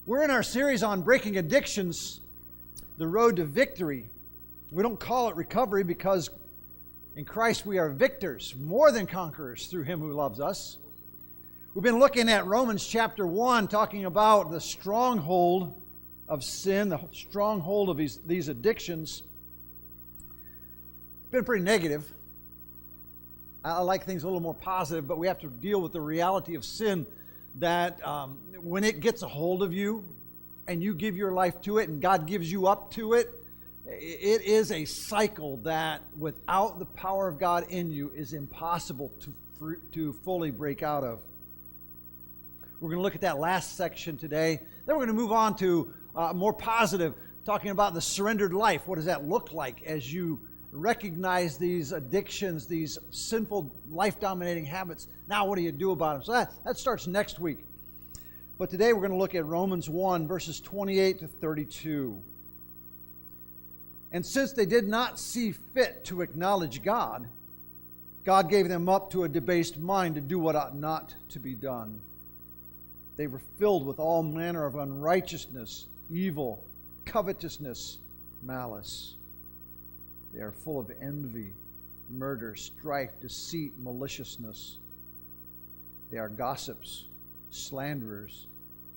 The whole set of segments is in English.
We're in our series on breaking addictions, the road to victory. We don't call it recovery because in Christ we are victors, more than conquerors through Him who loves us. We've been looking at Romans chapter 1, talking about the stronghold of sin, the stronghold of these addictions. It's been pretty negative. I like things a little more positive, but we have to deal with the reality of sin that when it gets a hold of you and you give your life to it and God gives you up to it, it is a cycle that without the power of God in you is impossible to fully break out of. We're going to look at that last section today. Then we're going to move on to more positive, talking about the surrendered life. What does that look like as you recognize these addictions, these sinful life-dominating habits? Now what do you do about them? So that starts next week. But today we're going to look at Romans 1, verses 28 to 32. And since they did not see fit to acknowledge God, God gave them up to a debased mind to do what ought not to be done. They were filled with all manner of unrighteousness, evil, covetousness, malice. They are full of envy, murder, strife, deceit, maliciousness. They are gossips, slanderers,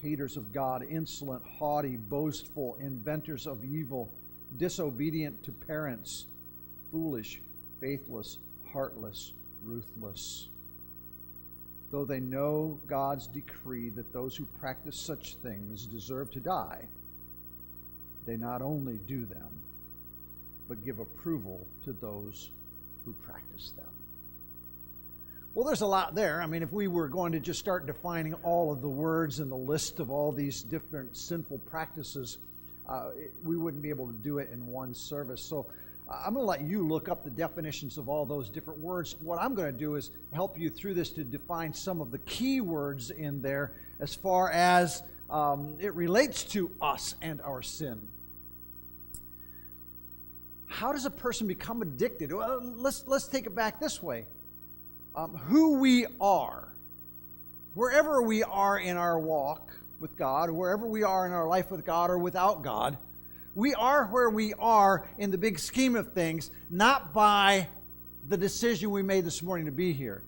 haters of God, insolent, haughty, boastful, inventors of evil, disobedient to parents, foolish, faithless, heartless, ruthless. Though they know God's decree that those who practice such things deserve to die, they not only do them, but give approval to those who practice them. Well, there's a lot there. I mean, if we were going to just start defining all of the words in the list of all these different sinful practices, we wouldn't be able to do it in one service. So I'm going to let you look up the definitions of all those different words. What I'm going to do is help you through this to define some of the key words in there as far as it relates to us and our sin. How does a person become addicted? Well, let's take it back this way. Who we are, wherever we are in our walk with God, wherever we are in our life with God or without God, we are where we are in the big scheme of things, not by the decision we made this morning to be here.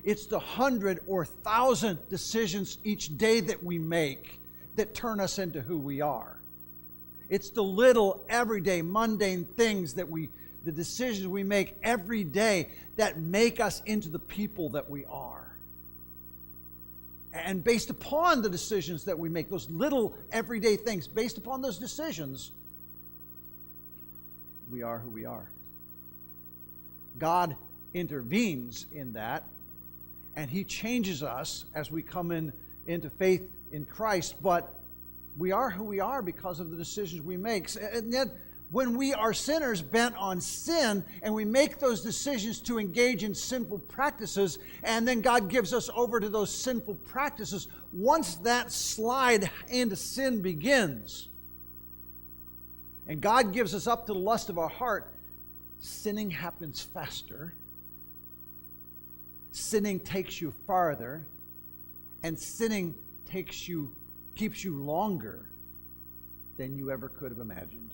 It's the 100 or 1,000 decisions each day that we make that turn us into who we are. It's the little everyday mundane things the decisions we make every day that make us into the people that we are. And based upon the decisions that we make, those little everyday things, based upon those decisions, we are who we are. God intervenes in that, and He changes us as we come into faith in Christ, but we are who we are because of the decisions we make. And yet, when we are sinners bent on sin, and we make those decisions to engage in sinful practices, and then God gives us over to those sinful practices, once that slide into sin begins, and God gives us up to the lust of our heart, sinning happens faster, sinning takes you farther, and sinning keeps you longer than you ever could have imagined.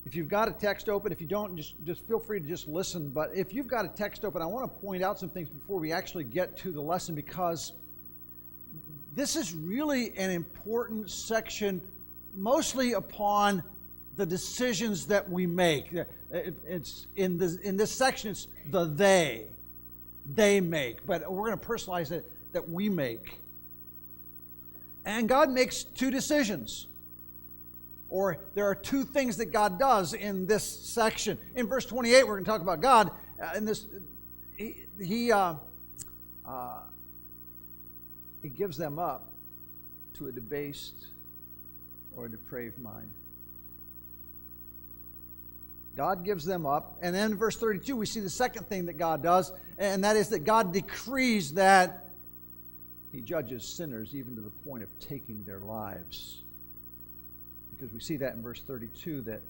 If you've got a text open, if you don't, just feel free to just listen. But if you've got a text open, I want to point out some things before we actually get to the lesson, because this is really an important section, mostly upon the decisions that we make. It's in this section, it's the they make, but we're going to personalize it, that we make. And God makes two decisions. Or there are two things that God does in this section. In verse 28, we're going to talk about God. He gives them up to a debased or a depraved mind. God gives them up. And then in verse 32, we see the second thing that God does, and that is that God decrees that He judges sinners even to the point of taking their lives. Because we see that in verse 32, that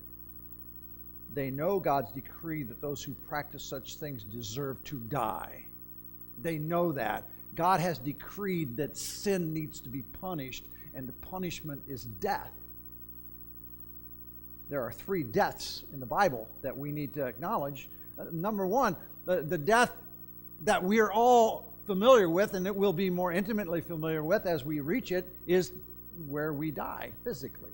they know God's decree that those who practice such things deserve to die. They know that. God has decreed that sin needs to be punished, and the punishment is death. There are 3 deaths in the Bible that we need to acknowledge. Number one, the death that we are all familiar with, and it will be more intimately familiar with as we reach it, is where we die physically.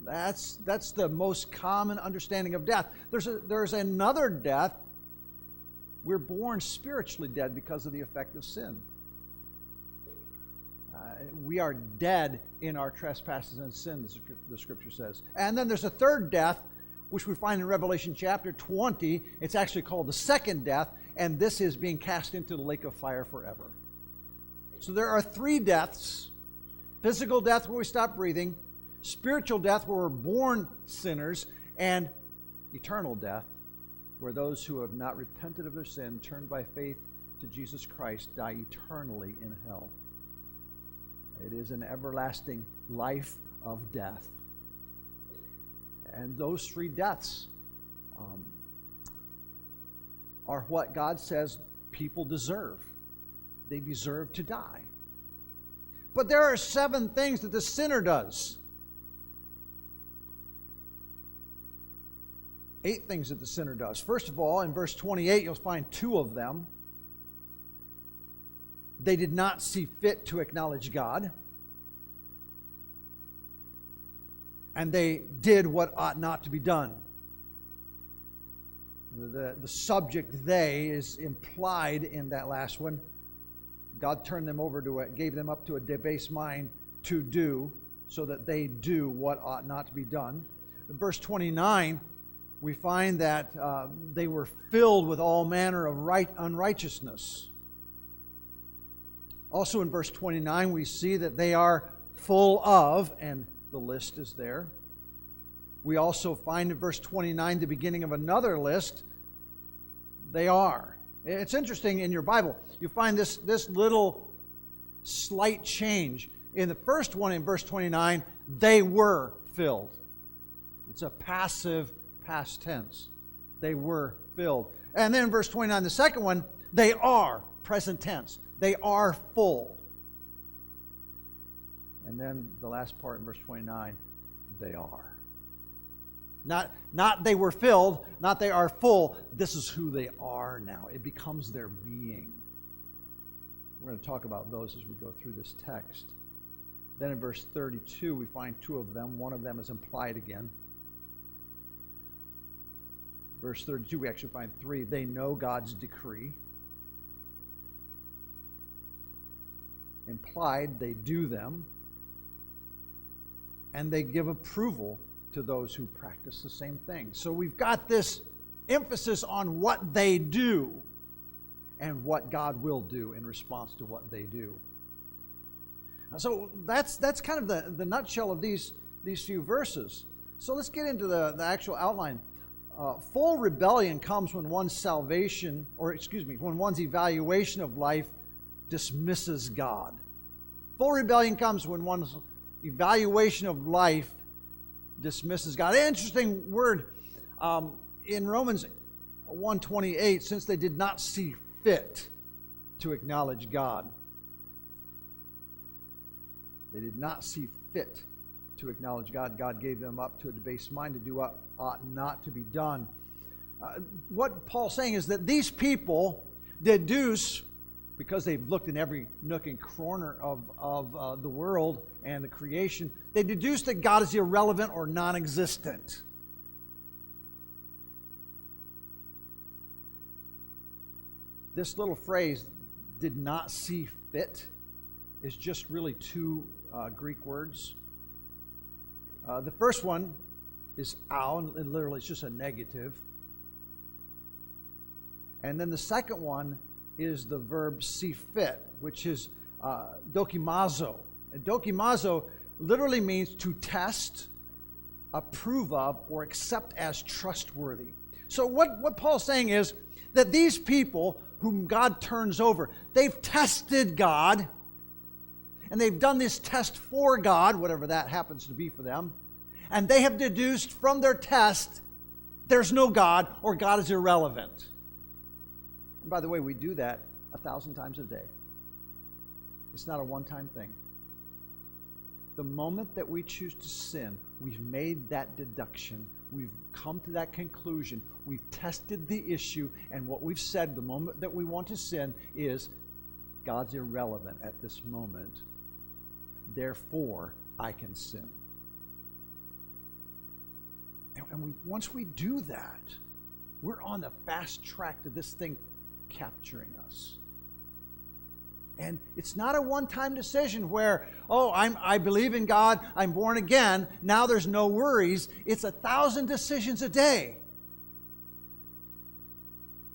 That's the most common understanding of death. There's another death. We're born spiritually dead because of the effect of sin. We are dead in our trespasses and sin, the Scripture says. And then there's a third death, which we find in Revelation chapter 20. It's actually called the second death, and this is being cast into the lake of fire forever. So there are 3 deaths: physical death where we stop breathing, spiritual death where we're born sinners, and eternal death where those who have not repented of their sin, turned by faith to Jesus Christ, die eternally in hell. It is an everlasting life of death. And those 3 deaths are what God says people deserve. They deserve to die. But there are 7 things that the sinner does. 8 things that the sinner does. First of all, in verse 28, you'll find 2 of them. They did not see fit to acknowledge God. And they did what ought not to be done. The subject "they" is implied in that last one. God turned them over gave them up to a debased mind to do, so that they do what ought not to be done. In verse 29, we find that they were filled with all manner of unrighteousness. Also in verse 29, we see that they are full of, and the list is there. We also find in verse 29 the beginning of another list. They are. It's interesting in your Bible. You find this little slight change. In the first one, in verse 29, they were filled. It's a passive past tense. They were filled. And then in verse 29, the second one, they are, present tense. They are full. And then the last part in verse 29, they are. Not they were filled, not they are full. This is who they are now. It becomes their being. We're going to talk about those as we go through this text. Then in verse 32, we find 2 of them. One of them is implied again. Verse 32, we actually find 3. They know God's decree. Implied, they do them. And they give approval to those who practice the same thing. So we've got this emphasis on what they do and what God will do in response to what they do. So that's kind of the nutshell of these few verses. So let's get into the actual outline. Full rebellion comes when one's when one's evaluation of life dismisses God. Full rebellion comes when one's evaluation of life dismisses God. An interesting word in Romans 1:28, since they did not see fit to acknowledge God. They did not see fit to acknowledge God. God gave them up to a debased mind to do what ought not to be done. What Paul's saying is that these people deduce, because they've looked in every nook and corner of the world and the creation, they deduce that God is irrelevant or non-existent. This little phrase, "did not see fit," is just really 2 Greek words. The first one is "ao," and literally it's just a negative. And then the second one is the verb "see fit," which is dokimazo. And dokimazo literally means to test, approve of, or accept as trustworthy. So what Paul's saying is that these people whom God turns over, they've tested God, and they've done this test for God, whatever that happens to be for them, and they have deduced from their test there's no God, or God is irrelevant. And by the way, we do that 1,000 times a day. It's not a one-time thing. The moment that we choose to sin, we've made that deduction. We've come to that conclusion. We've tested the issue, and what we've said the moment that we want to sin is, God's irrelevant at this moment. Therefore, I can sin. And once we do that, we're on the fast track to this thing capturing us. And it's not a one-time decision where, I believe in God, I'm born again, now there's no worries. It's 1,000 decisions a day.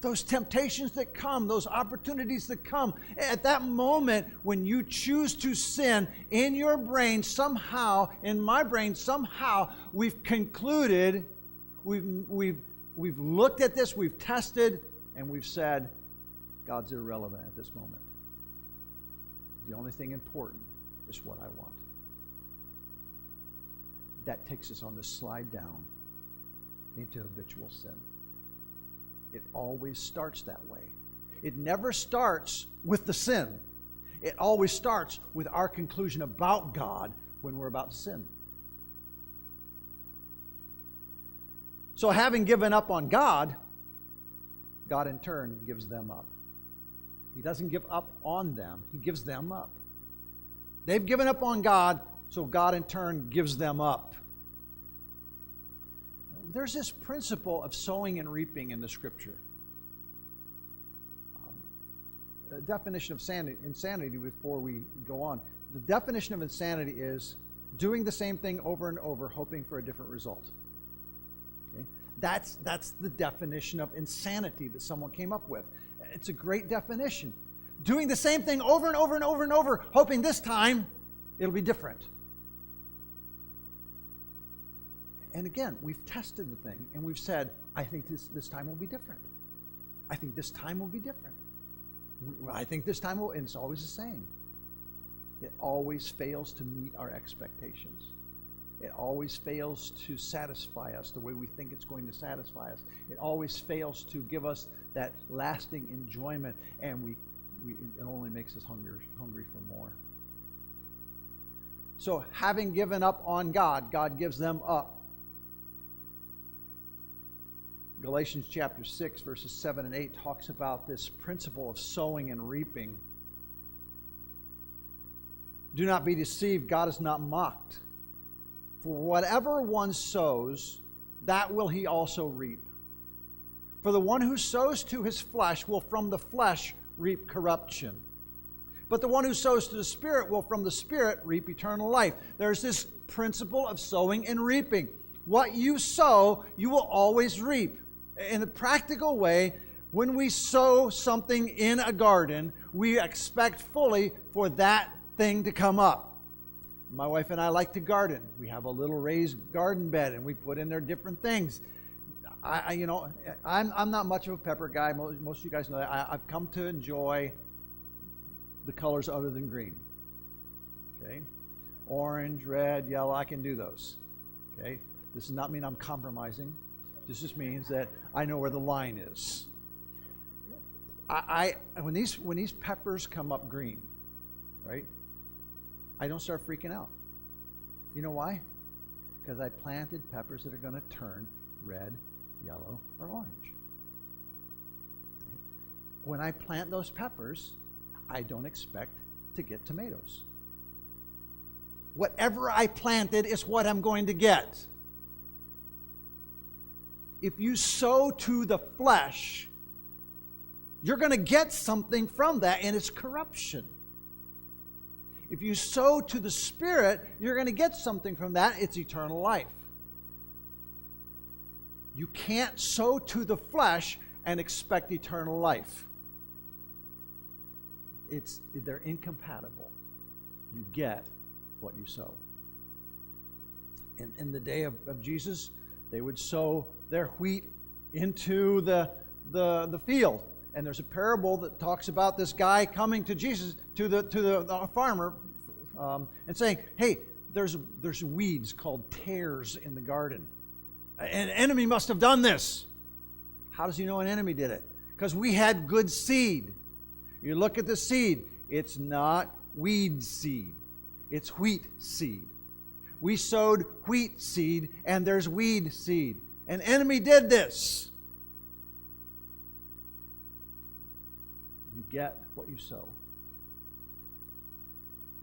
Those temptations that come, those opportunities that come, at that moment when you choose to sin, in your brain somehow, in my brain somehow, we've concluded, we've looked at this, we've tested, and we've said, God's irrelevant at this moment. The only thing important is what I want. That takes us on this slide down into habitual sin. It always starts that way. It never starts with the sin. It always starts with our conclusion about God when we're about to sin. So having given up on God, God in turn gives them up. He doesn't give up on them. He gives them up. They've given up on God, so God in turn gives them up. There's this principle of sowing and reaping in the Scripture. The definition of insanity before we go on. The definition of insanity is doing the same thing over and over, hoping for a different result. Okay? That's the definition of insanity that someone came up with. It's a great definition. Doing the same thing over and over and over and over, hoping this time it'll be different. And again, we've tested the thing and we've said, I think this time will be different. I think this time will be different. I think this time will, and it's always the same. It always fails to meet our expectations. It always fails to satisfy us the way we think it's going to satisfy us. It always fails to give us that lasting enjoyment, and it only makes us hungry for more. So having given up on God, God gives them up. Galatians chapter 6, verses 7 and 8 talks about this principle of sowing and reaping. Do not be deceived, God is not mocked. For whatever one sows, that will he also reap. For the one who sows to his flesh will from the flesh reap corruption. But the one who sows to the Spirit will from the Spirit reap eternal life. There's this principle of sowing and reaping. What you sow, you will always reap. In a practical way, when we sow something in a garden, we expect fully for that thing to come up. My wife and I like to garden. We have a little raised garden bed, and we put in there different things. I'm not much of a pepper guy. Most of you guys know that. I've come to enjoy the colors other than green. Okay, orange, red, yellow. I can do those. Okay, this does not mean I'm compromising. This just means that I know where the line is. When these peppers come up green, right? I don't start freaking out. You know why? Because I planted peppers that are going to turn red, yellow, or orange. When I plant those peppers, I don't expect to get tomatoes. Whatever I planted is what I'm going to get. If you sow to the flesh, you're going to get something from that, and it's corruption. If you sow to the Spirit, you're going to get something from that. It's eternal life. You can't sow to the flesh and expect eternal life. They're incompatible. You get what you sow. In the day of Jesus, they would sow their wheat into the field. And there's a parable that talks about this guy coming to Jesus, to the farmer, and saying, hey, there's weeds called tares in the garden. An enemy must have done this. How does he know an enemy did it? Because we had good seed. You look at the seed, it's not weed seed, it's wheat seed. We sowed wheat seed, and there's weed seed. An enemy did this. You get what you sow.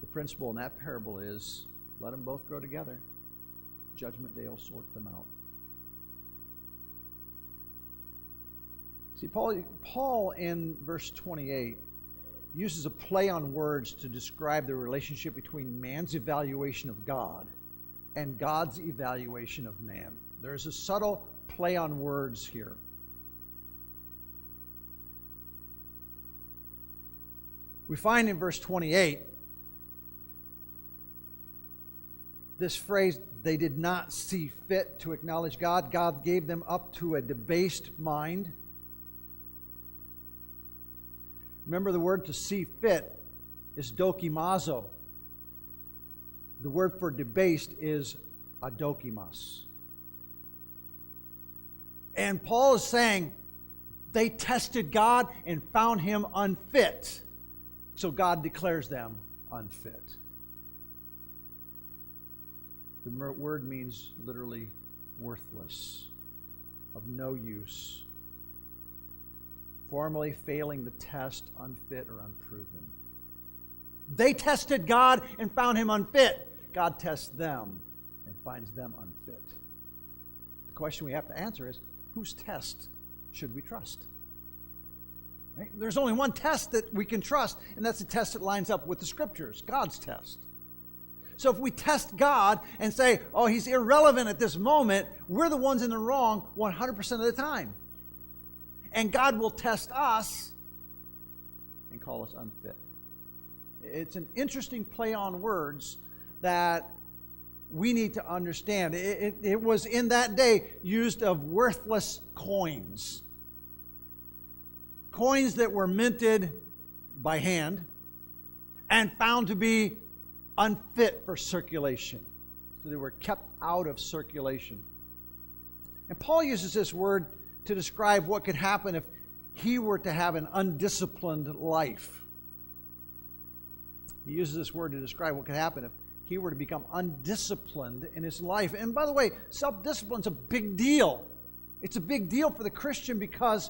The principle in that parable is, let them both grow together. Judgment day will sort them out. See, Paul in verse 28 uses a play on words to describe the relationship between man's evaluation of God and God's evaluation of man. There's a subtle play on words here. We find in verse 28 this phrase, they did not see fit to acknowledge God. God gave them up to a debased mind. Remember, the word to see fit is dokimazo. The word for debased is adokimas. And Paul is saying they tested God and found him unfit. So God declares them unfit. The word means literally worthless, of no use, formally failing the test, unfit or unproven. They tested God and found him unfit. God tests them and finds them unfit. The question we have to answer is, whose test should we trust? Right? There's only one test that we can trust, and that's the test that lines up with the Scriptures, God's test. So if we test God and say, oh, he's irrelevant at this moment, we're the ones in the wrong 100% of the time. And God will test us and call us unfit. It's an interesting play on words that we need to understand. It was in that day used of worthless coins. Coins that were minted by hand and found to be unfit for circulation. So they were kept out of circulation. And Paul uses this word to describe what could happen if he were to have an undisciplined life. He uses this word to describe what could happen if he were to become undisciplined in his life. And by the way, self-discipline is a big deal. It's a big deal for the Christian because,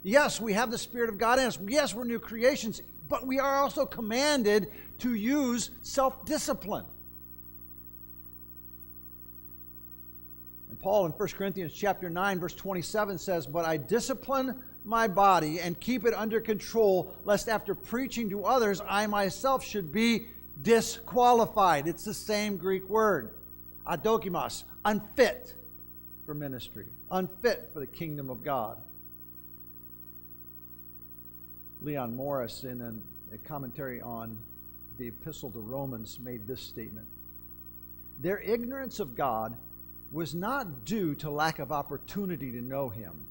yes, we have the Spirit of God in us. Yes, we're new creations, but we are also commanded to use self-discipline. And Paul in 1 Corinthians chapter 9, verse 27 says, "But I discipline my body and keep it under control, lest after preaching to others, I myself should be disqualified." It's the same Greek word, adokimos, unfit for ministry, unfit for the kingdom of God. Leon Morris, in a commentary on the Epistle to Romans, made this statement: their ignorance of God was not due to lack of opportunity to know him,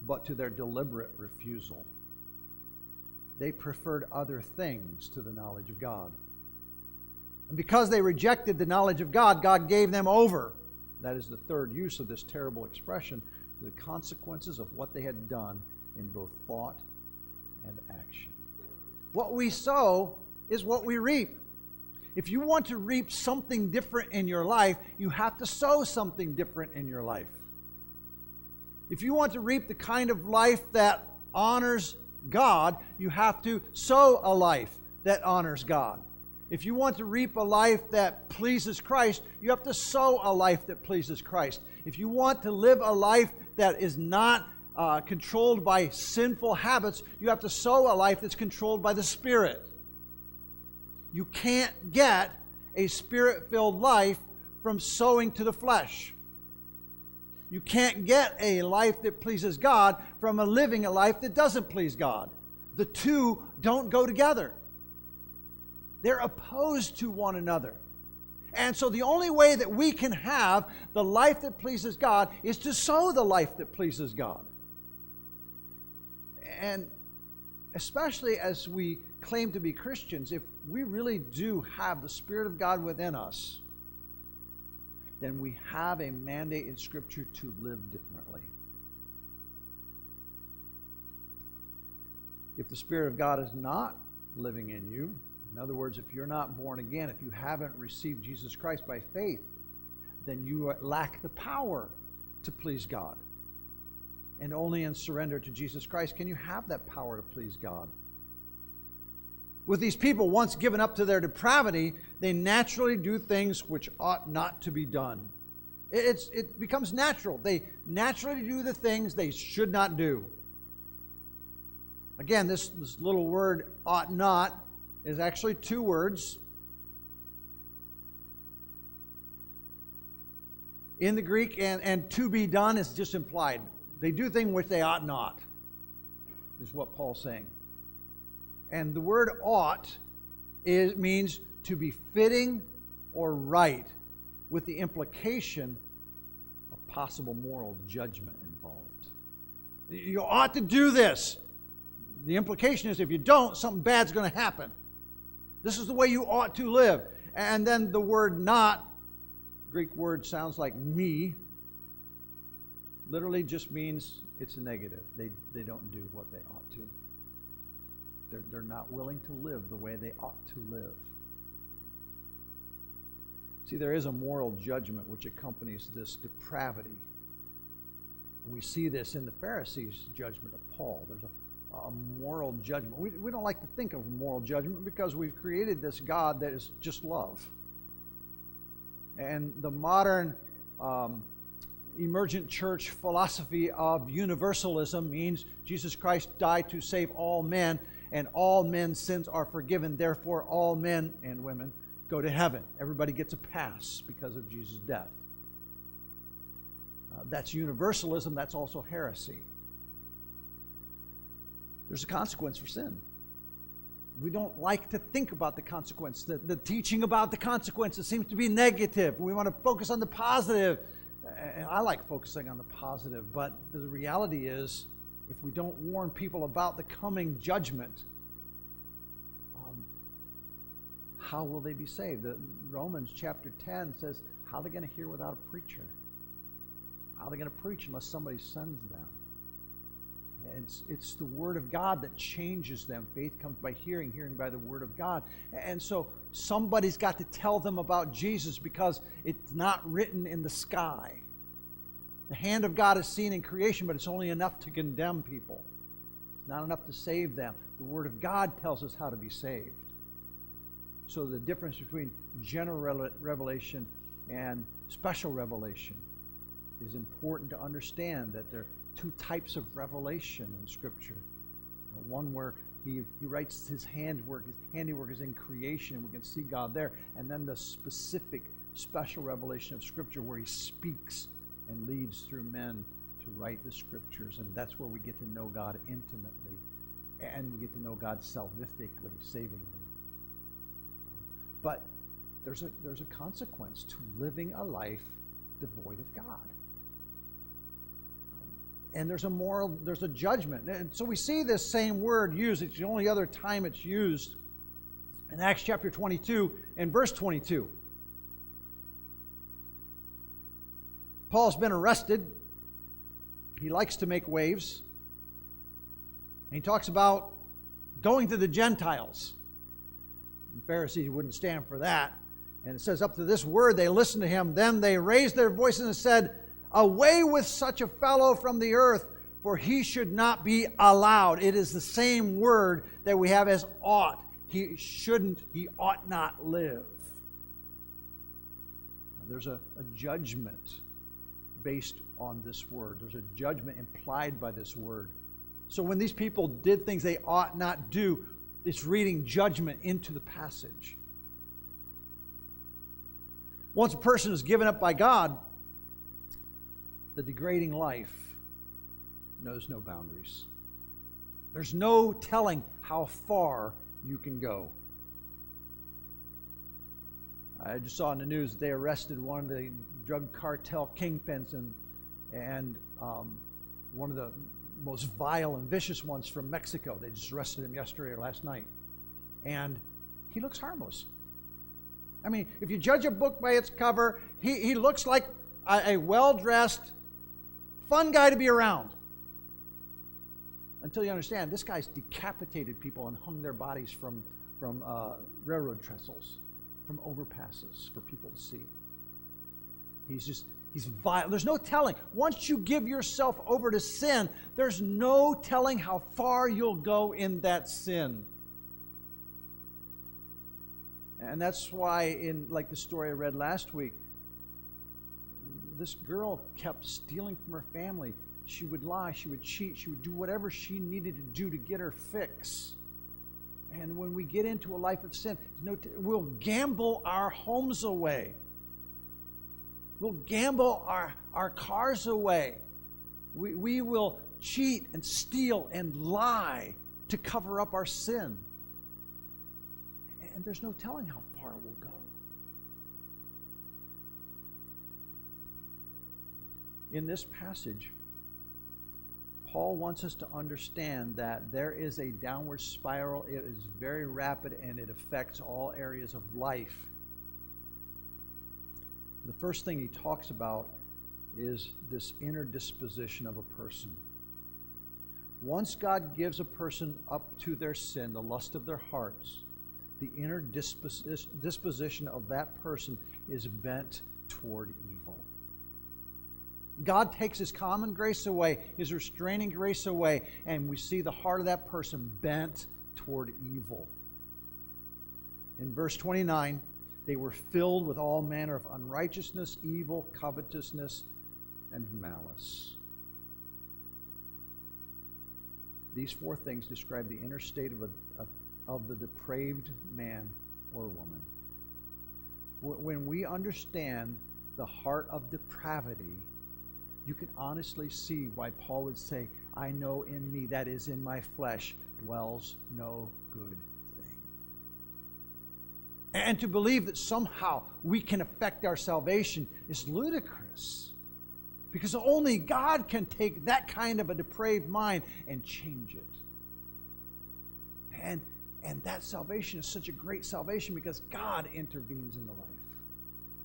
but to their deliberate refusal. They preferred other things to the knowledge of God. And because they rejected the knowledge of God, God gave them over. That is the third use of this terrible expression, to the consequences of what they had done in both thought and action. What we sow is what we reap. If you want to reap something different in your life, you have to sow something different in your life. If you want to reap the kind of life that honors God, you have to sow a life that honors God. If you want to reap a life that pleases Christ, you have to sow a life that pleases Christ. If you want to live a life that is not controlled by sinful habits, you have to sow a life that's controlled by the Spirit. You can't get a Spirit-filled life from sowing to the flesh. You can't get a life that pleases God from living a life that doesn't please God. The two don't go together. They're opposed to one another. And so the only way that we can have the life that pleases God is to sow the life that pleases God. And especially as we claim to be Christians, if we really do have the Spirit of God within us, then we have a mandate in Scripture to live differently. If the Spirit of God is not living in you, in other words, if you're not born again, if you haven't received Jesus Christ by faith, then you lack the power to please God. And only in surrender to Jesus Christ can you have that power to please God. With these people, once given up to their depravity, they naturally do things which ought not to be done. It becomes natural. They naturally do the things they should not do. Again, this little word, ought not, is actually two words. In the Greek, and to be done is just implied. They do things which they ought not, is what Paul's saying. And the word ought means to be fitting or right, with the implication of possible moral judgment involved. You ought to do this. The implication is if you don't, something bad's going to happen. This is the way you ought to live. And then the word not, Greek word sounds like me, literally just means it's a negative. They don't do what they ought to. They're not willing to live the way they ought to live. See, there is a moral judgment which accompanies this depravity. We see this in the Pharisees' judgment of Paul. There's a moral judgment. We don't like to think of moral judgment because we've created this God that is just love. And the modern emergent church philosophy of universalism means Jesus Christ died to save all men, and all men's sins are forgiven. Therefore, all men and women go to heaven. Everybody gets a pass because of Jesus' death. That's universalism. That's also heresy. There's a consequence for sin. We don't like to think about the consequence. The teaching about the consequences seems to be negative. We want to focus on the positive. And I like focusing on the positive, but the reality is, if we don't warn people about the coming judgment, how will they be saved? Romans chapter 10 says, how are they going to hear without a preacher? How are they going to preach unless somebody sends them? It's the Word of God that changes them. Faith comes by hearing, hearing by the Word of God. And so somebody's got to tell them about Jesus because it's not written in the sky. The hand of God is seen in creation, but it's only enough to condemn people. It's not enough to save them. The Word of God tells us how to be saved. So the difference between general revelation and special revelation is important to understand, that there are two types of revelation in Scripture. One where he writes his handiwork is in creation, and we can see God there. And then the specific special revelation of Scripture where he speaks and leads through men to write the Scriptures. And that's where we get to know God intimately, and we get to know God salvifically, savingly. But there's a consequence to living a life devoid of God. And there's a judgment. And so we see this same word used. It's the only other time it's used in Acts chapter 22 and verse 22. Paul's been arrested. He likes to make waves. And he talks about going to the Gentiles. The Pharisees wouldn't stand for that. And it says, up to this word they listened to him. Then they raised their voices and said, away with such a fellow from the earth, for he should not be allowed. It is the same word that we have as ought. He ought not live. There's a judgment based on this word. There's a judgment implied by this word. So when these people did things they ought not do, it's reading judgment into the passage. Once a person is given up by God, the degrading life knows no boundaries. There's no telling how far you can go. I just saw in the news that they arrested one of the drug cartel kingpins and one of the most vile and vicious ones from Mexico. They just arrested him yesterday or last night. And he looks harmless. I mean, if you judge a book by its cover, he looks like a well-dressed, fun guy to be around. until you understand this guy's decapitated people and hung their bodies from railroad trestles, from overpasses for people to see. He's vile. There's no telling. Once you give yourself over to sin, there's no telling how far you'll go in that sin. And that's why in like the story I read last week, this girl kept stealing from her family. She would lie, she would cheat, she would do whatever she needed to do to get her fix. And when we get into a life of sin, we'll gamble our homes away. We'll gamble our cars away. We will cheat and steal and lie to cover up our sin. And there's no telling how far it will go. In this passage, Paul wants us to understand that there is a downward spiral. It is very rapid and it affects all areas of life. The first thing he talks about is this inner disposition of a person. Once God gives a person up to their sin, the lust of their hearts, the inner disposition of that person is bent toward evil. God takes His common grace away, His restraining grace away, and we see the heart of that person bent toward evil. In verse 29, they were filled with all manner of unrighteousness, evil, covetousness, and malice. These four things describe the inner state of the depraved man or woman. When we understand the heart of depravity, you can honestly see why Paul would say, I know in me, that is in my flesh, dwells no good thing. And to believe that somehow we can affect our salvation is ludicrous. Because only God can take that kind of a depraved mind and change it. And that salvation is such a great salvation because God intervenes in the life.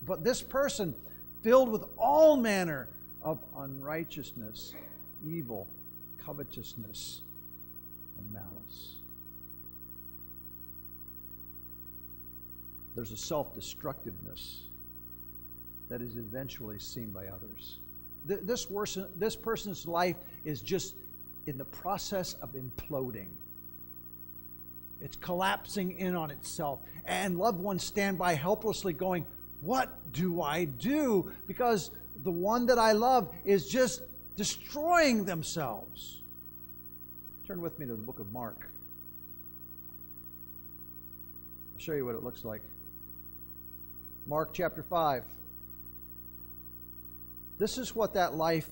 But this person, filled with all manner of unrighteousness, evil, covetousness, and malice. There's a self-destructiveness that is eventually seen by others. This person's life is just in the process of imploding. It's collapsing in on itself. And loved ones stand by helplessly going, what do I do? Because the one that I love is just destroying themselves. Turn with me to the book of Mark. I'll show you what it looks like. Mark chapter 5. This is what that life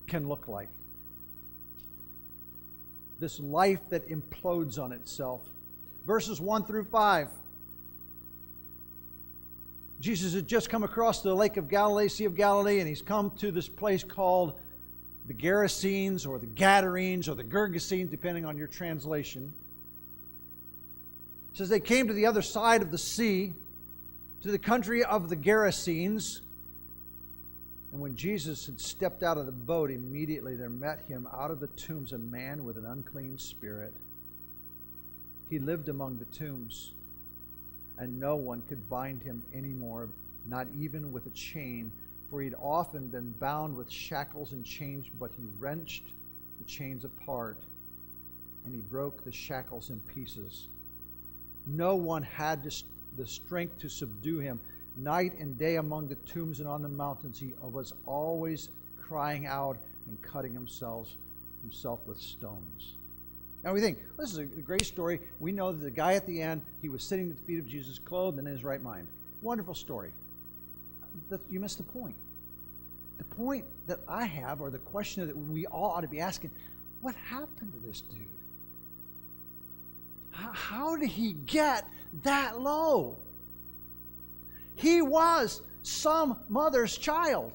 can look like. This life that implodes on itself. Verses 1 through 5. Jesus had just come across the Lake of Galilee, Sea of Galilee, and he's come to this place called the Gerasenes or the Gadarenes or the Gergesenes, depending on your translation. It says they came to the other side of the sea, to the country of the Gerasenes. And when Jesus had stepped out of the boat, immediately there met him out of the tombs a man with an unclean spirit. He lived among the tombs, and no one could bind him anymore, not even with a chain, for he'd often been bound with shackles and chains, but he wrenched the chains apart, and he broke the shackles in pieces. No one had the strength to subdue him. Night and day among the tombs and on the mountains, he was always crying out and cutting himself with stones. Now we think, this is a great story. We know that the guy at the end, he was sitting at the feet of Jesus, clothed and in his right mind. Wonderful story. You missed the point. The point that I have, or the question that we all ought to be asking, what happened to this dude? How did he get that low? He was some mother's child.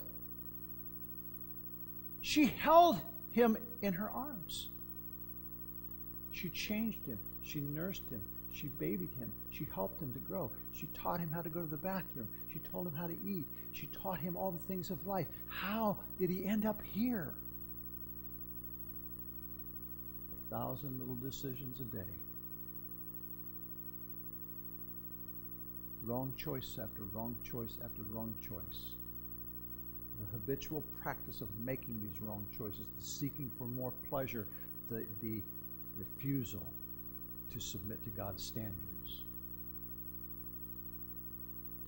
She held him in her arms. She changed him. She nursed him. She babied him. She helped him to grow. She taught him how to go to the bathroom. She told him how to eat. She taught him all the things of life. How did he end up here? 1,000 little decisions a day. Wrong choice after wrong choice after wrong choice. The habitual practice of making these wrong choices, the seeking for more pleasure, the refusal to submit to God's standards.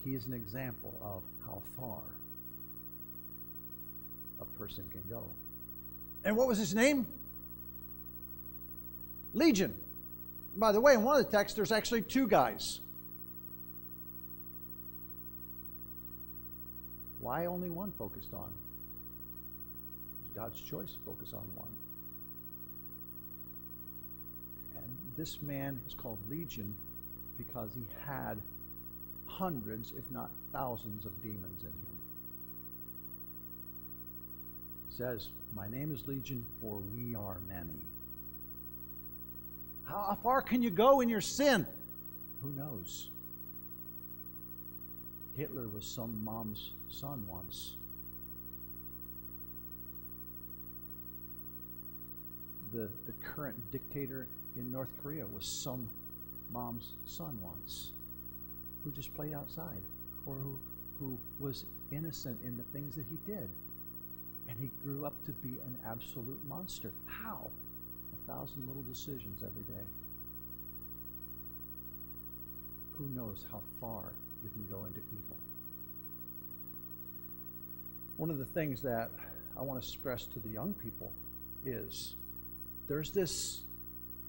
He is an example of how far a person can go. And what was his name? Legion. By the way, in one of the texts, there's actually two guys. Why only one focused on? God's choice to focus on one. And this man is called Legion because he had hundreds, if not thousands, of demons in him. He says, "My name is Legion, for we are many." How far can you go in your sin? Who knows? Hitler was some mom's son once. The current dictator in North Korea was some mom's son once, who just played outside, or who was innocent in the things that he did. And he grew up to be an absolute monster. How? 1,000 little decisions every day. Who knows how far you can go into evil? One of the things that I want to stress to the young people is there's this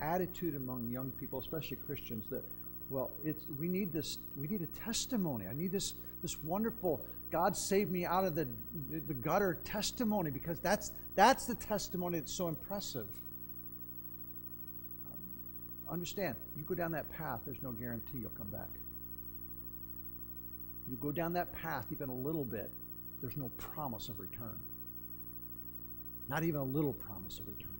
attitude among young people, especially Christians, that, well, we need a testimony. I need this wonderful God saved me out of the gutter testimony, because that's the testimony that's so impressive. Understand, you go down that path, there's no guarantee you'll come back. You go down that path even a little bit, there's no promise of return. Not even a little promise of return.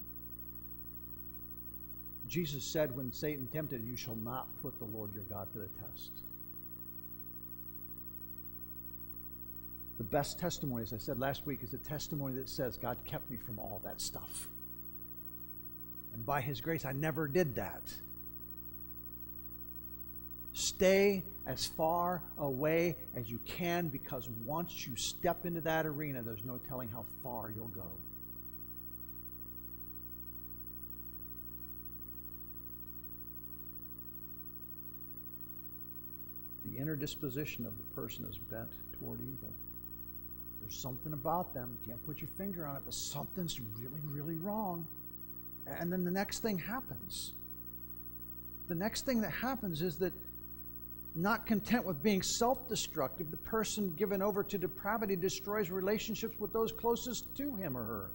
Jesus said when Satan tempted, "You shall not put the Lord your God to the test." The best testimony, as I said last week, is the testimony that says, God kept me from all that stuff. And by His grace, I never did that. Stay as far away as you can, because once you step into that arena, there's no telling how far you'll go. The inner disposition of the person is bent toward evil. There's something about them, you can't put your finger on it, but something's really, really wrong. And then the next thing happens. The next thing that happens is that, not content with being self-destructive, the person given over to depravity destroys relationships with those closest to him or her.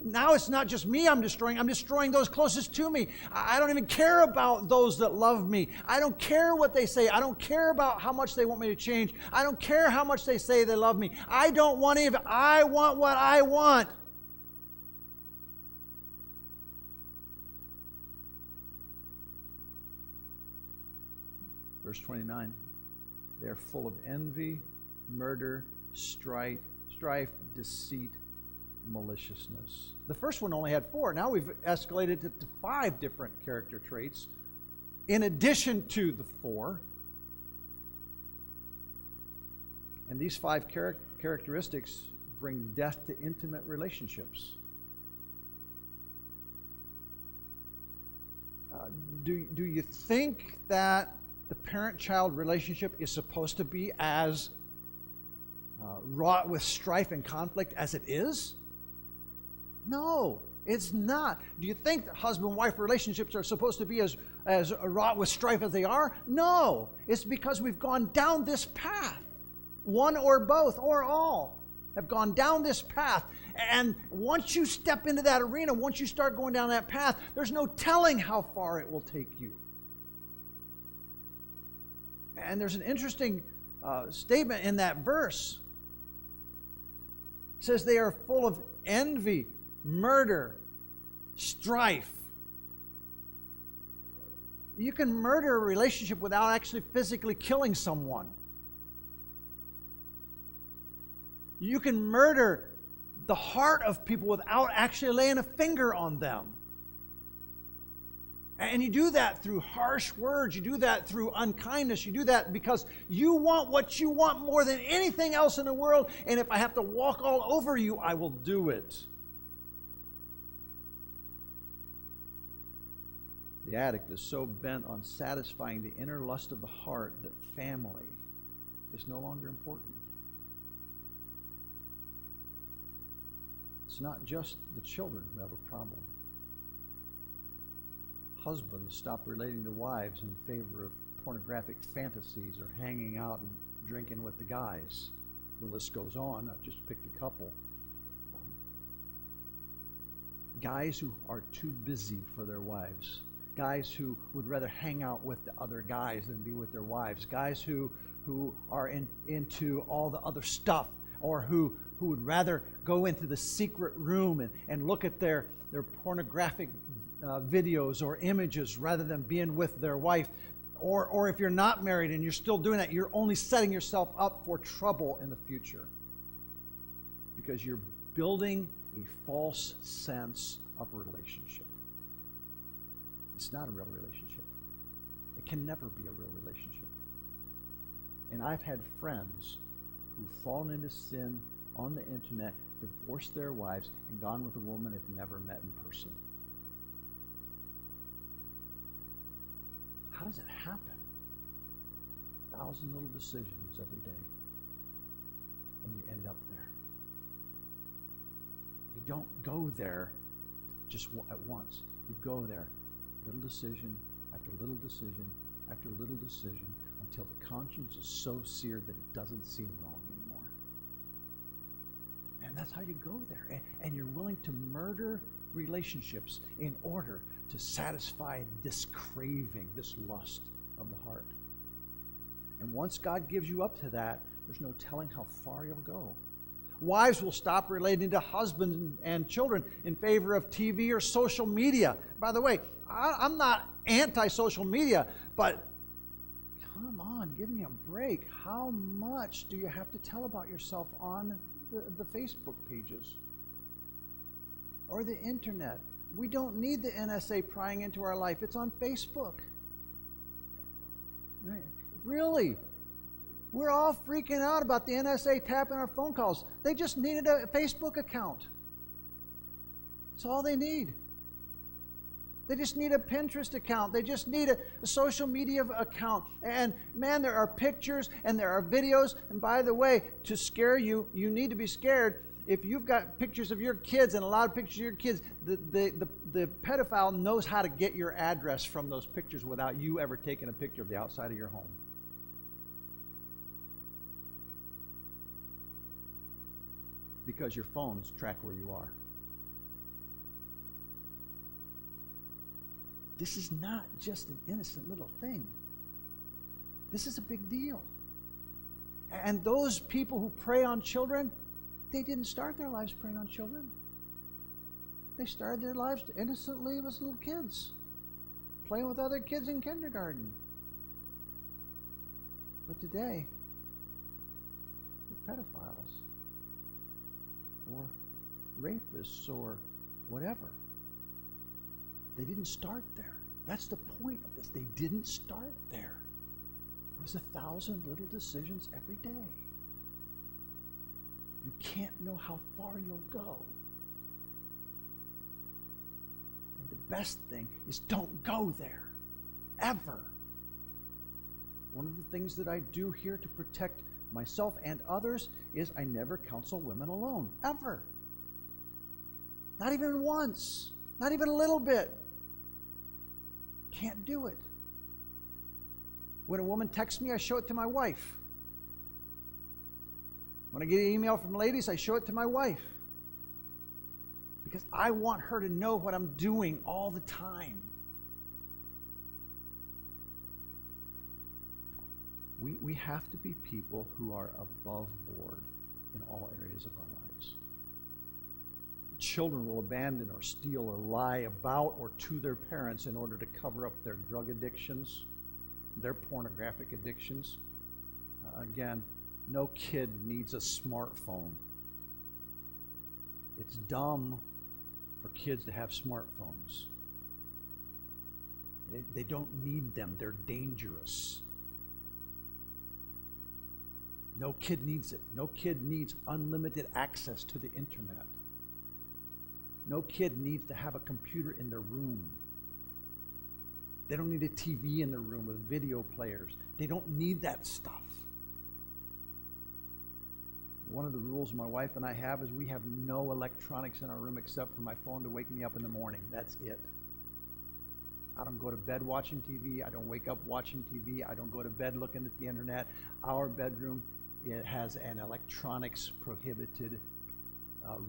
Now it's not just me I'm destroying those closest to me. I don't even care about those that love me. I don't care what they say. I don't care about how much they want me to change. I don't care how much they say they love me. I don't want any of it. I want what I want. Verse 29, they are full of envy, murder, strife, deceit, maliciousness. The first one only had 4. Now we've escalated it to 5 different character traits in addition to the 4. And these 5 characteristics bring death to intimate relationships. Do you think that the parent-child relationship is supposed to be as wrought with strife and conflict as it is? No, it's not. Do you think that husband-wife relationships are supposed to be as wrought with strife as they are? No, it's because we've gone down this path. One or both or all have gone down this path. And once you step into that arena, once you start going down that path, there's no telling how far it will take you. And there's an interesting statement in that verse. It says they are full of envy, murder, strife. You can murder a relationship without actually physically killing someone. You can murder the heart of people without actually laying a finger on them. And you do that through harsh words. You do that through unkindness. You do that because you want what you want more than anything else in the world. And if I have to walk all over you, I will do it. The addict is so bent on satisfying the inner lust of the heart that family is no longer important. It's not just the children who have a problem. Husbands stop relating to wives in favor of pornographic fantasies or hanging out and drinking with the guys. The list goes on. I've just picked a couple. Guys who are too busy for their wives. Guys who would rather hang out with the other guys than be with their wives. Guys who are into all the other stuff, or who would rather go into the secret room and look at their pornographic videos or images rather than being with their wife. Or if you're not married and you're still doing that, you're only setting yourself up for trouble in the future, because you're building a false sense of relationship. It's not a real relationship. It can never be a real relationship. And I've had friends who've fallen into sin on the internet, divorced their wives, and gone with a woman they've never met in person. How does it happen? 1,000 little decisions every day, and you end up there. You don't go there just at once. You go there, little decision after little decision after little decision, until the conscience is so seared that it doesn't seem wrong anymore. And that's how you go there. And you're willing to murder relationships in order to satisfy this craving, this lust of the heart. And once God gives you up to that, there's no telling how far you'll go. Wives will stop relating to husbands and children in favor of TV or social media. By the way, I'm not anti-social media, but come on, give me a break. How much do you have to tell about yourself on the Facebook pages or the internet? We don't need the NSA prying into our life. It's on Facebook. Right? Really? We're all freaking out about the NSA tapping our phone calls. They just needed a Facebook account. That's all they need. They just need a Pinterest account. They just need a social media account. And man, there are pictures and there are videos. And by the way, to scare you, you need to be scared. If you've got pictures of your kids and a lot of pictures of your kids, the pedophile knows how to get your address from those pictures without you ever taking a picture of the outside of your home. Because your phones track where you are. This is not just an innocent little thing. This is a big deal. And those people who prey on children, they didn't start their lives preying on children. They started their lives innocently as little kids, playing with other kids in kindergarten. But today, they're pedophiles or rapists or whatever. They didn't start there. That's the point of this. They didn't start there. It was 1,000 little decisions every day. You can't know how far you'll go. And the best thing is don't go there, ever. One of the things that I do here to protect myself and others is I never counsel women alone, ever. Not even once, not even a little bit. Can't do it. When a woman texts me, I show it to my wife. When I get an email from ladies, I show it to my wife. Because I want her to know what I'm doing all the time. We have to be people who are above board in all areas of our lives. Children will abandon or steal or lie about or to their parents in order to cover up their drug addictions, their pornographic addictions. Again, no kid needs a smartphone. It's dumb for kids to have smartphones. They don't need them. They're dangerous. No kid needs it. No kid needs unlimited access to the internet. No kid needs to have a computer in their room. They don't need a TV in their room with video players. They don't need that stuff. One of the rules my wife and I have is we have no electronics in our room except for my phone to wake me up in the morning. That's it. I don't go to bed watching TV. I don't wake up watching TV. I don't go to bed looking at the internet. Our bedroom, it has an electronics prohibited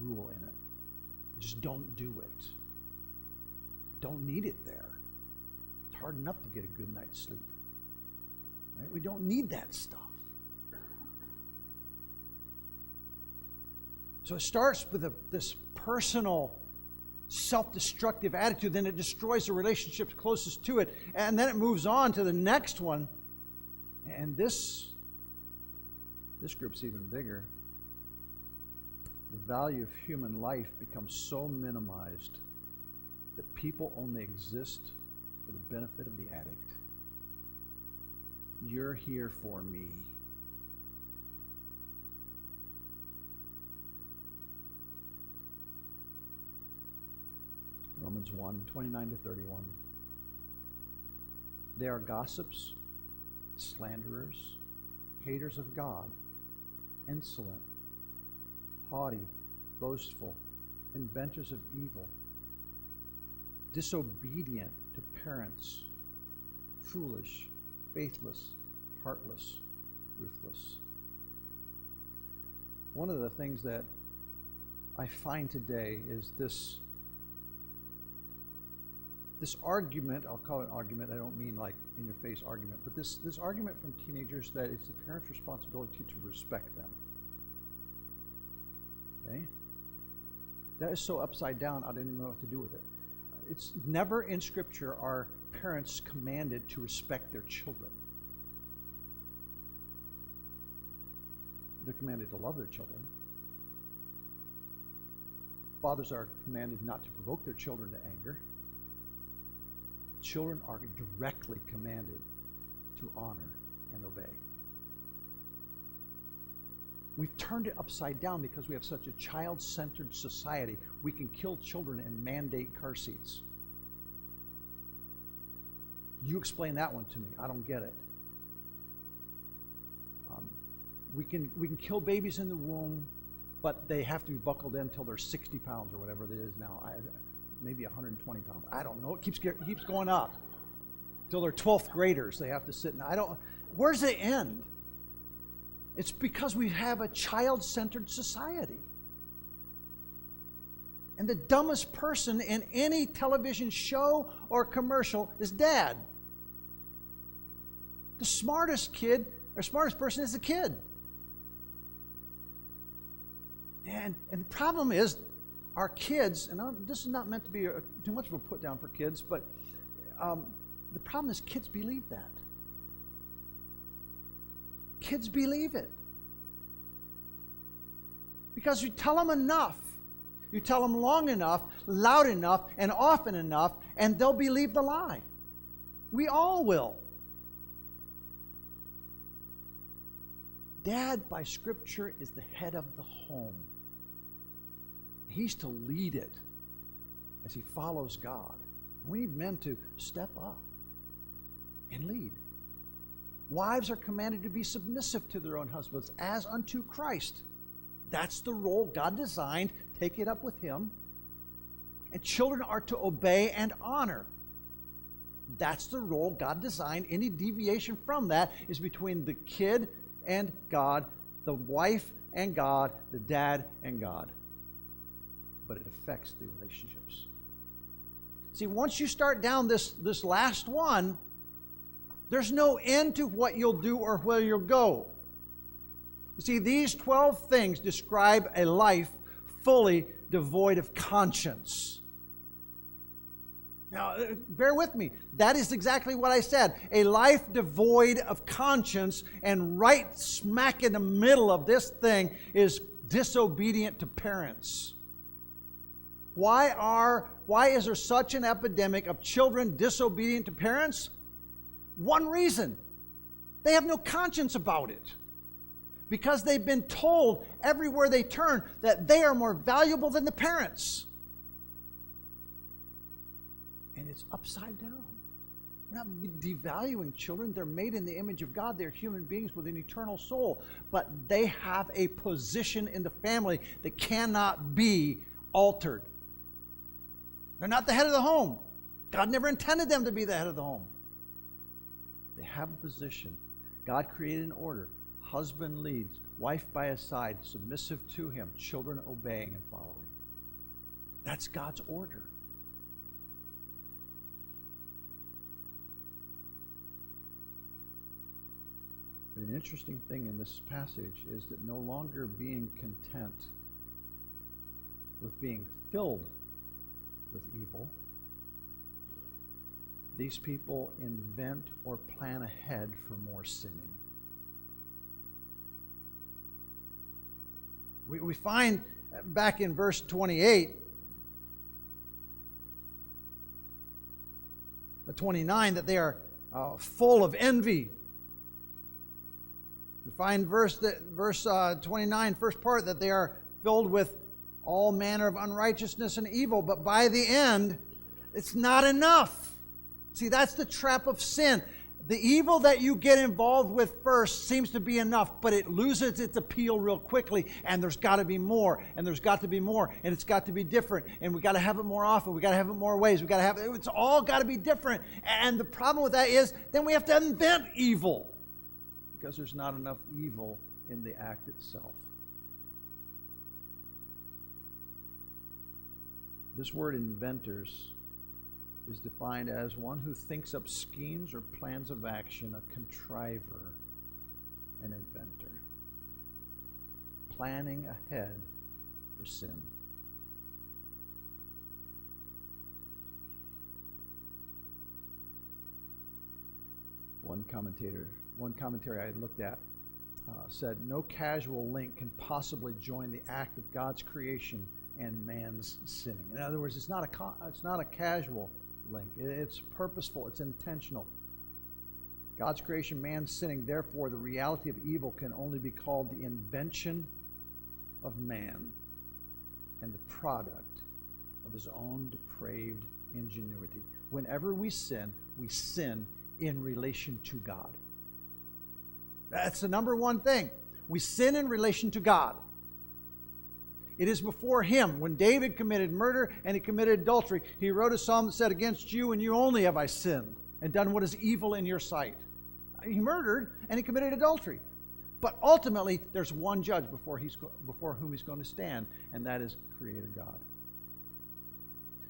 rule in it. Just don't do it. Don't need it there. It's hard enough to get a good night's sleep. Right? We don't need that stuff. So it starts with this personal, self-destructive attitude, then it destroys the relationships closest to it, and then it moves on to the next one. And this group's even bigger. The value of human life becomes so minimized that people only exist for the benefit of the addict. You're here for me. Romans 1:29-31. They are gossips, slanderers, haters of God, insolent, haughty, boastful, inventors of evil, disobedient to parents, foolish, faithless, heartless, ruthless. One of the things that I find today is this argument. I'll call it an argument. I don't mean like in-your-face argument, but this argument from teenagers that it's the parents' responsibility to respect them. Okay? That is so upside down, I don't even know what to do with it. It's never in Scripture are parents commanded to respect their children. They're commanded to love their children. Fathers are commanded not to provoke their children to anger. Children are directly commanded to honor and obey. We've turned it upside down because we have such a child-centered society. We can kill children and mandate car seats. You explain that one to me. I don't get it. We can kill babies in the womb, but they have to be buckled in until they're 60 pounds or whatever it is now. Maybe 120 pounds. I don't know. It keeps going up. Till they're 12th graders, they have to sit in. Where's the end? It's because we have a child-centered society. And the dumbest person in any television show or commercial is dad. The smartest kid or smartest person is the kid. And the problem is, our kids, and this is not meant to be too much of a put down for kids, but the problem is kids believe that. Kids believe it. Because you tell them enough, you tell them long enough, loud enough, and often enough, and they'll believe the lie. We all will. Dad, by Scripture, is the head of the home. He's to lead it as he follows God. We need men to step up and lead. Wives are commanded to be submissive to their own husbands as unto Christ. That's the role God designed. Take it up with him. And children are to obey and honor. That's the role God designed. Any deviation from that is between the kid and God, the wife and God, the dad and God. But it affects the relationships. See, once you start down this last one, there's no end to what you'll do or where you'll go. You see, these 12 things describe a life fully devoid of conscience. Now, bear with me. That is exactly what I said. A life devoid of conscience, and right smack in the middle of this thing is disobedient to parents. Why is there such an epidemic of children disobedient to parents? One reason. They have no conscience about it. Because they've been told everywhere they turn that they are more valuable than the parents. And it's upside down. We're not devaluing children. They're made in the image of God. They're human beings with an eternal soul. But they have a position in the family that cannot be altered. They're not the head of the home. God never intended them to be the head of the home. They have a position. God created an order. Husband leads, wife by his side, submissive to him, children obeying and following. That's God's order. But an interesting thing in this passage is that no longer being content with being filled with evil, these people invent or plan ahead for more sinning. We find back in verse 28, 29, that they are full of envy. We find verse 29, first part, that they are filled with all manner of unrighteousness and evil. But by the end, it's not enough. See, that's the trap of sin. The evil that you get involved with first seems to be enough, but it loses its appeal real quickly, and there's got to be more, and there's got to be more, and it's got to be different, and we got to have it more often, we got to have it more ways, we got to have it, it's all got to be different. And the problem with that is then we have to invent evil, because there's not enough evil in the act itself. This word inventors is defined as one who thinks up schemes or plans of action, a contriver, an inventor. Planning ahead for sin. One commentary I looked at said, no casual link can possibly join the act of God's creation and man's sinning. In other words, it's not a casual link. It's purposeful. It's intentional. God's creation, man's sinning. Therefore, the reality of evil can only be called the invention of man and the product of his own depraved ingenuity. Whenever we sin in relation to God. That's the number one thing. We sin in relation to God. It is before him. When David committed murder and he committed adultery, he wrote a psalm that said, against you and you only have I sinned and done what is evil in your sight. He murdered and he committed adultery. But ultimately, there's one judge before whom he's going to stand, and that is Creator God.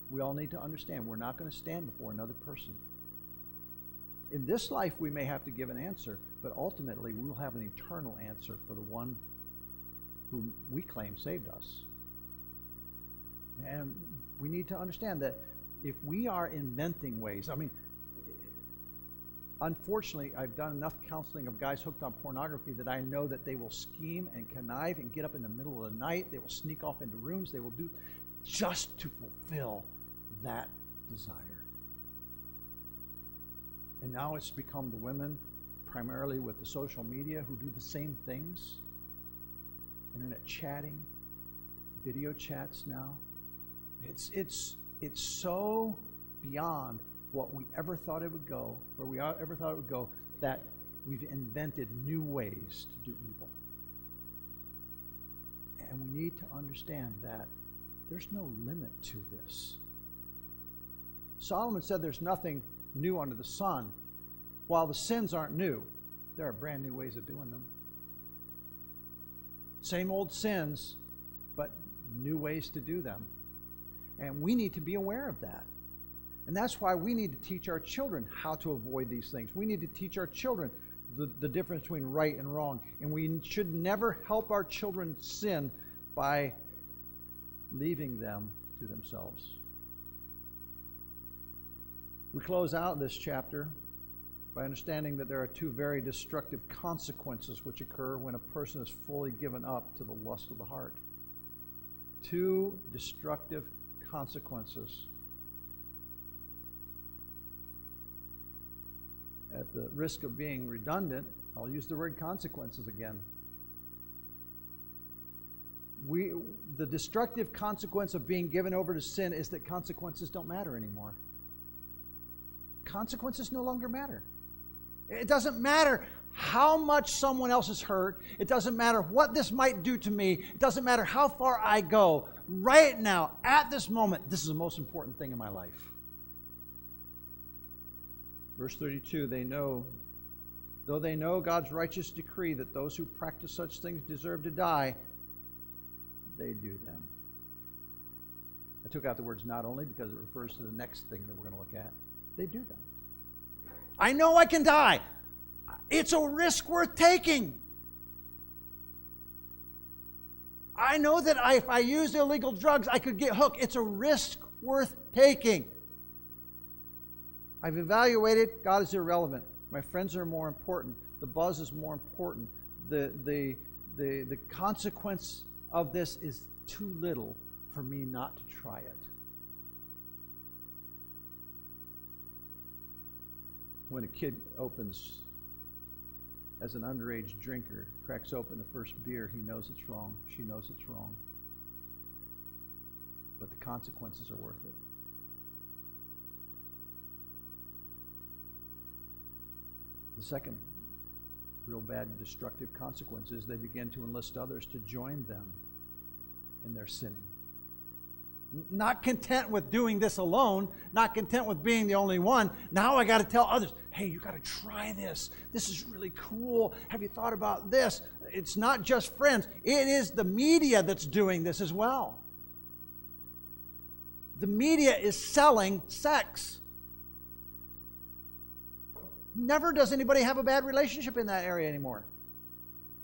We all need to understand we're not going to stand before another person. In this life, we may have to give an answer, but ultimately, we will have an eternal answer for the one whom we claim saved us. And we need to understand that if we are inventing ways, unfortunately, I've done enough counseling of guys hooked on pornography that I know that they will scheme and connive and get up in the middle of the night. They will sneak off into rooms. They will do just to fulfill that desire. And now it's become the women, primarily with the social media, who do the same things. Internet chatting, video chats now. It's so beyond what we ever thought it would go, where we ever thought it would go, that we've invented new ways to do evil. And we need to understand that there's no limit to this. Solomon said there's nothing new under the sun. While the sins aren't new, there are brand new ways of doing them. Same old sins, but new ways to do them. And we need to be aware of that. And that's why we need to teach our children how to avoid these things. We need to teach our children the difference between right and wrong. And we should never help our children sin by leaving them to themselves. We close out this chapter by understanding that there are two very destructive consequences which occur when a person is fully given up to the lust of the heart. Two destructive consequences. At the risk of being redundant, I'll use the word consequences again. The destructive consequence of being given over to sin is that consequences don't matter anymore. Consequences no longer matter. It doesn't matter how much someone else is hurt. It doesn't matter what this might do to me. It doesn't matter how far I go. Right now, at this moment, this is the most important thing in my life. Verse 32, though they know God's righteous decree that those who practice such things deserve to die, they do them. I took out the words not only because it refers to the next thing that we're going to look at. They do them. I know I can die. It's a risk worth taking. I know that if I use illegal drugs, I could get hooked. It's a risk worth taking. I've evaluated, God is irrelevant. My friends are more important. The buzz is more important. The consequence of this is too little for me not to try it. When a kid opens, as an underage drinker, cracks open the first beer, he knows it's wrong. She knows it's wrong. But the consequences are worth it. The second real bad and destructive consequence is they begin to enlist others to join them in their sinning. Not content with doing this alone, not content with being the only one. Now I got to tell others, hey, you got to try this. This is really cool. Have you thought about this? It's not just friends. It is the media that's doing this as well. The media is selling sex. Never does anybody have a bad relationship in that area anymore.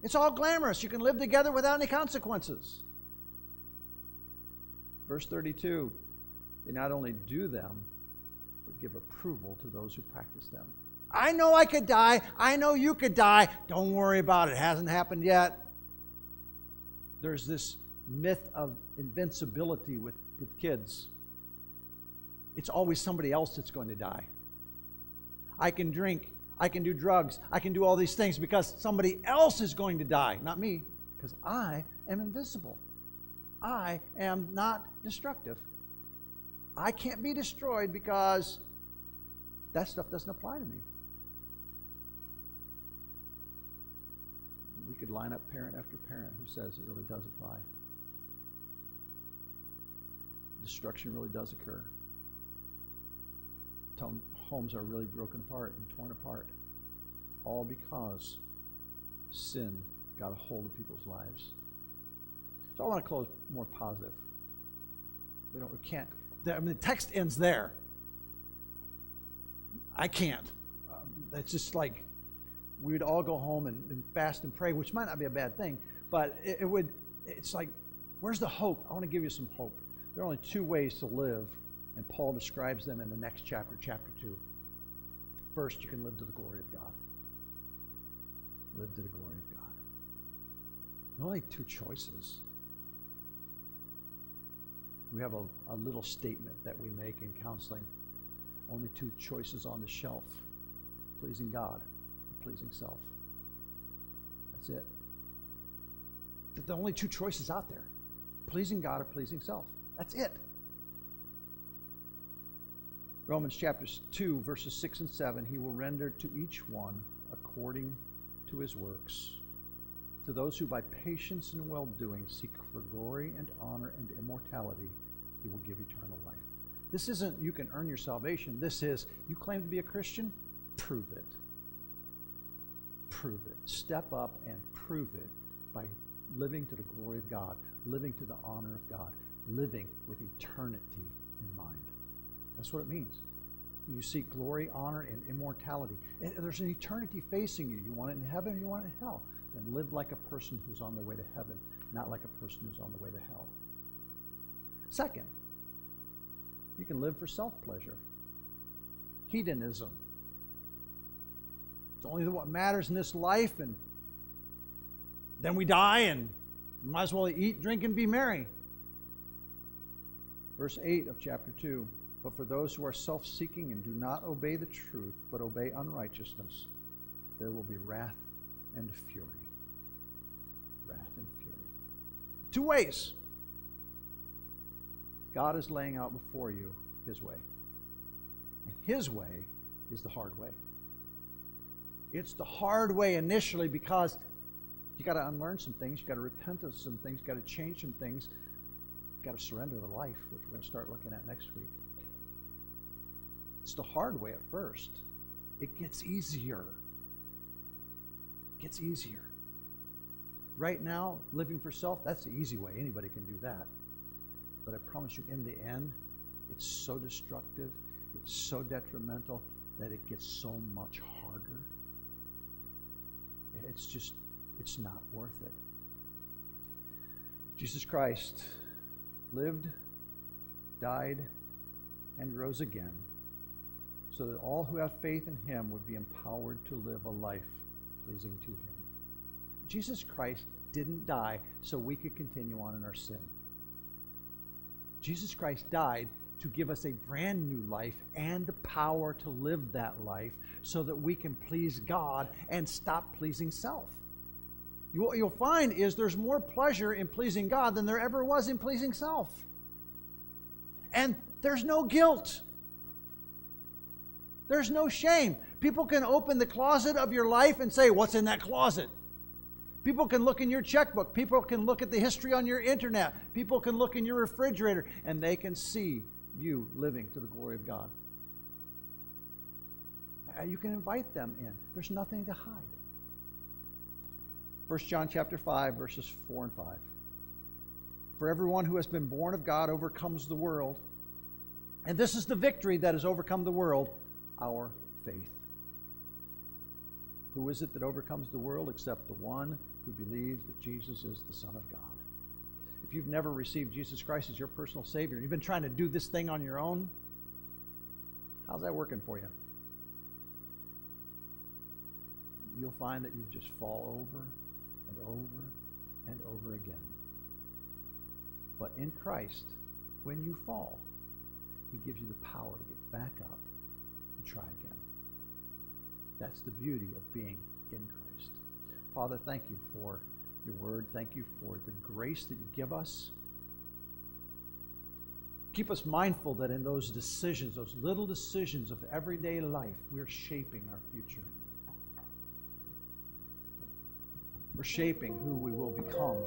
It's all glamorous. You can live together without any consequences. Verse 32, they not only do them, but give approval to those who practice them. I know I could die. I know you could die. Don't worry about it. It hasn't happened yet. There's this myth of invincibility with kids. It's always somebody else that's going to die. I can drink, I can do drugs, I can do all these things because somebody else is going to die, not me, because I am invincible. I am not destructive. I can't be destroyed because that stuff doesn't apply to me. We could line up parent after parent who says it really does apply. Destruction really does occur. Homes are really broken apart and torn apart, all because sin got a hold of people's lives. So I want to close more positive. We can't. The text ends there. I can't. It's just like we would all go home and fast and pray, which might not be a bad thing, but it's like, where's the hope? I want to give you some hope. There are only two ways to live, and Paul describes them in the next chapter, chapter 2. First, you can live to the glory of God. Live to the glory of God. There are only two choices. We have a little statement that we make in counseling. Only two choices on the shelf. Pleasing God or pleasing self. That's it. The only two choices out there. Pleasing God or pleasing self. That's it. Romans chapter 2, verses 6 and 7, he will render to each one according to his works. To those who by patience and well-doing seek for glory and honor and immortality, he will give eternal life. This isn't you can earn your salvation. This is you claim to be a Christian, prove it. Prove it. Step up and prove it by living to the glory of God, living to the honor of God, living with eternity in mind. That's what it means. You seek glory, honor, and immortality. There's an eternity facing you. You want it in heaven or you want it in hell? Then live like a person who's on their way to heaven, not like a person who's on the way to hell. Second, you can live for self-pleasure. Hedonism. It's only what matters in this life, and then we die, and we might as well eat, drink, and be merry. Verse 8 of chapter 2. But for those who are self-seeking and do not obey the truth, but obey unrighteousness, there will be wrath and fury. Wrath and fury. Two ways. God is laying out before you His way. And His way is the hard way. It's the hard way initially because you got to unlearn some things, you got to repent of some things, you got to change some things, you got to surrender the life, which we're going to start looking at next week. It's the hard way at first. It gets easier. It gets easier. Right now, living for self, that's the easy way. Anybody can do that. But I promise you, in the end, it's so destructive, it's so detrimental that it gets so much harder. It's not worth it. Jesus Christ lived, died, and rose again so that all who have faith in Him would be empowered to live a life pleasing to Him. Jesus Christ didn't die so we could continue on in our sin. Jesus Christ died to give us a brand new life and the power to live that life so that we can please God and stop pleasing self. What you'll find is there's more pleasure in pleasing God than there ever was in pleasing self. And there's no guilt. There's no shame. People can open the closet of your life and say, what's in that closet? People can look in your checkbook. People can look at the history on your internet. People can look in your refrigerator, and they can see you living to the glory of God. You can invite them in. There's nothing to hide. 1 John chapter 5, verses 4 and 5. For everyone who has been born of God overcomes the world. And this is the victory that has overcome the world, our faith. Who is it that overcomes the world except the one who believes that Jesus is the Son of God? If you've never received Jesus Christ as your personal Savior, and you've been trying to do this thing on your own, how's that working for you? You'll find that you just fall over and over and over again. But in Christ, when you fall, He gives you the power to get back up and try again. That's the beauty of being in Christ. Father, thank you for your word. Thank you for the grace that you give us. Keep us mindful that in those decisions, those little decisions of everyday life, we're shaping our future. We're shaping who we will become.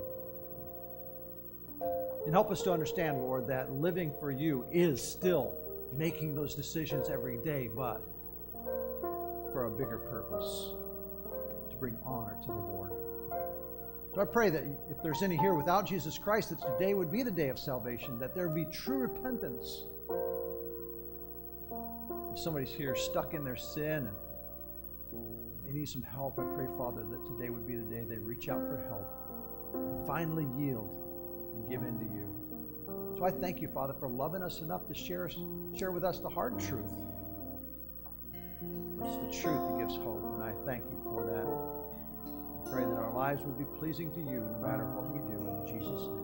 And help us to understand, Lord, that living for you is still making those decisions every day, but for a bigger purpose, to bring honor to the Lord. So I pray that if there's any here without Jesus Christ, that today would be the day of salvation, that there would be true repentance. If somebody's here stuck in their sin and they need some help, I pray, Father, that today would be the day they reach out for help and finally yield and give in to you. So I thank you, Father, for loving us enough to share with us the hard truth. It's the truth that gives hope, and I thank you for that. I pray that our lives would be pleasing to you no matter what we do, in Jesus' name.